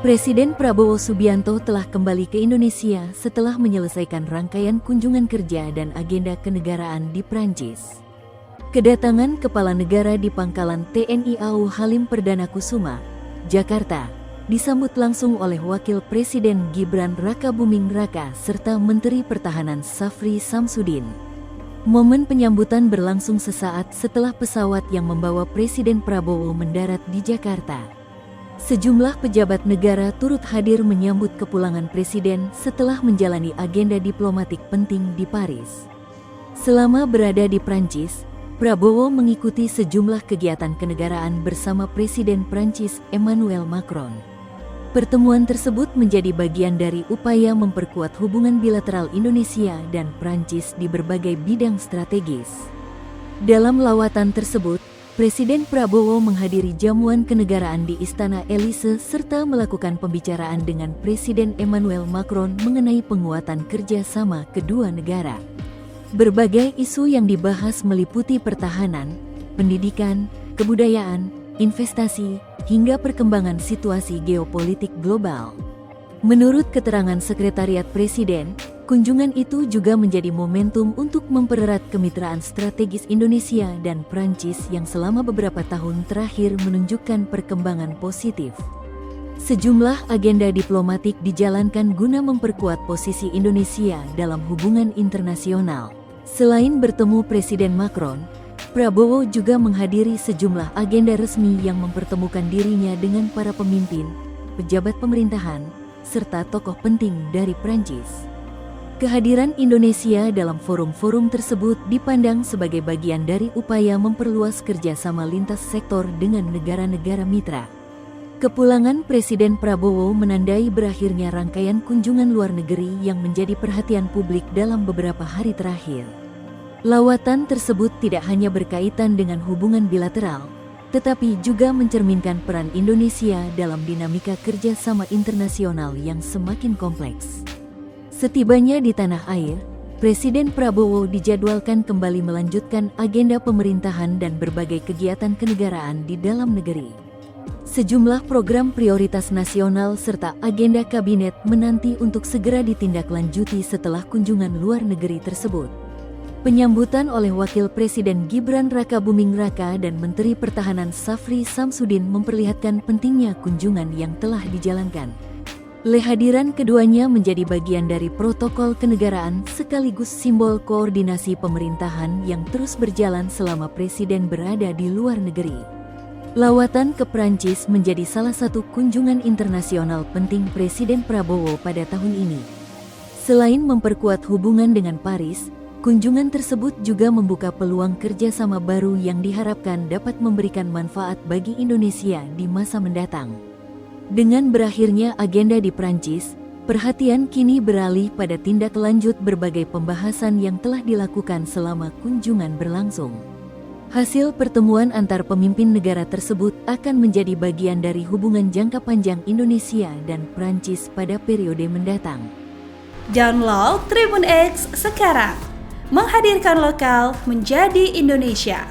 Presiden Prabowo Subianto telah kembali ke Indonesia setelah menyelesaikan rangkaian kunjungan kerja dan agenda kenegaraan di Prancis. Kedatangan Kepala Negara di Pangkalan TNI AU Halim Perdana Kusuma, Jakarta, disambut langsung oleh Wakil Presiden Gibran Rakabuming Raka serta Menteri Pertahanan Safri Samsudin. Momen penyambutan berlangsung sesaat setelah pesawat yang membawa Presiden Prabowo mendarat di Jakarta. Sejumlah pejabat negara turut hadir menyambut kepulangan Presiden setelah menjalani agenda diplomatik penting di Paris. Selama berada di Prancis, Prabowo mengikuti sejumlah kegiatan kenegaraan bersama Presiden Prancis Emmanuel Macron. Pertemuan tersebut menjadi bagian dari upaya memperkuat hubungan bilateral Indonesia dan Prancis di berbagai bidang strategis. Dalam lawatan tersebut, Presiden Prabowo menghadiri jamuan kenegaraan di Istana Elysee serta melakukan pembicaraan dengan Presiden Emmanuel Macron mengenai penguatan kerjasama kedua negara. Berbagai isu yang dibahas meliputi pertahanan, pendidikan, kebudayaan, investasi, hingga perkembangan situasi geopolitik global. Menurut keterangan Sekretariat Presiden, kunjungan itu juga menjadi momentum untuk mempererat kemitraan strategis Indonesia dan Prancis yang selama beberapa tahun terakhir menunjukkan perkembangan positif. Sejumlah agenda diplomatik dijalankan guna memperkuat posisi Indonesia dalam hubungan internasional. Selain bertemu Presiden Macron, Prabowo juga menghadiri sejumlah agenda resmi yang mempertemukan dirinya dengan para pemimpin, pejabat pemerintahan, serta tokoh penting dari Prancis. Kehadiran Indonesia dalam forum-forum tersebut dipandang sebagai bagian dari upaya memperluas kerjasama lintas sektor dengan negara-negara mitra. Kepulangan Presiden Prabowo menandai berakhirnya rangkaian kunjungan luar negeri yang menjadi perhatian publik dalam beberapa hari terakhir. Lawatan tersebut tidak hanya berkaitan dengan hubungan bilateral, tetapi juga mencerminkan peran Indonesia dalam dinamika kerjasama internasional yang semakin kompleks. Setibanya di tanah air, Presiden Prabowo dijadwalkan kembali melanjutkan agenda pemerintahan dan berbagai kegiatan kenegaraan di dalam negeri. Sejumlah program prioritas nasional serta agenda kabinet menanti untuk segera ditindaklanjuti setelah kunjungan luar negeri tersebut. Penyambutan oleh Wakil Presiden Gibran Rakabuming Raka dan Menteri Pertahanan Safri Samsudin memperlihatkan pentingnya kunjungan yang telah dijalankan. Kehadiran keduanya menjadi bagian dari protokol kenegaraan sekaligus simbol koordinasi pemerintahan yang terus berjalan selama Presiden berada di luar negeri. Lawatan ke Prancis menjadi salah satu kunjungan internasional penting Presiden Prabowo pada tahun ini. Selain memperkuat hubungan dengan Paris, kunjungan tersebut juga membuka peluang kerjasama baru yang diharapkan dapat memberikan manfaat bagi Indonesia di masa mendatang. Dengan berakhirnya agenda di Prancis, perhatian kini beralih pada tindak lanjut berbagai pembahasan yang telah dilakukan selama kunjungan berlangsung. Hasil pertemuan antar pemimpin negara tersebut akan menjadi bagian dari hubungan jangka panjang Indonesia dan Prancis pada periode mendatang. Download Tribun X sekarang, menghadirkan lokal menjadi Indonesia.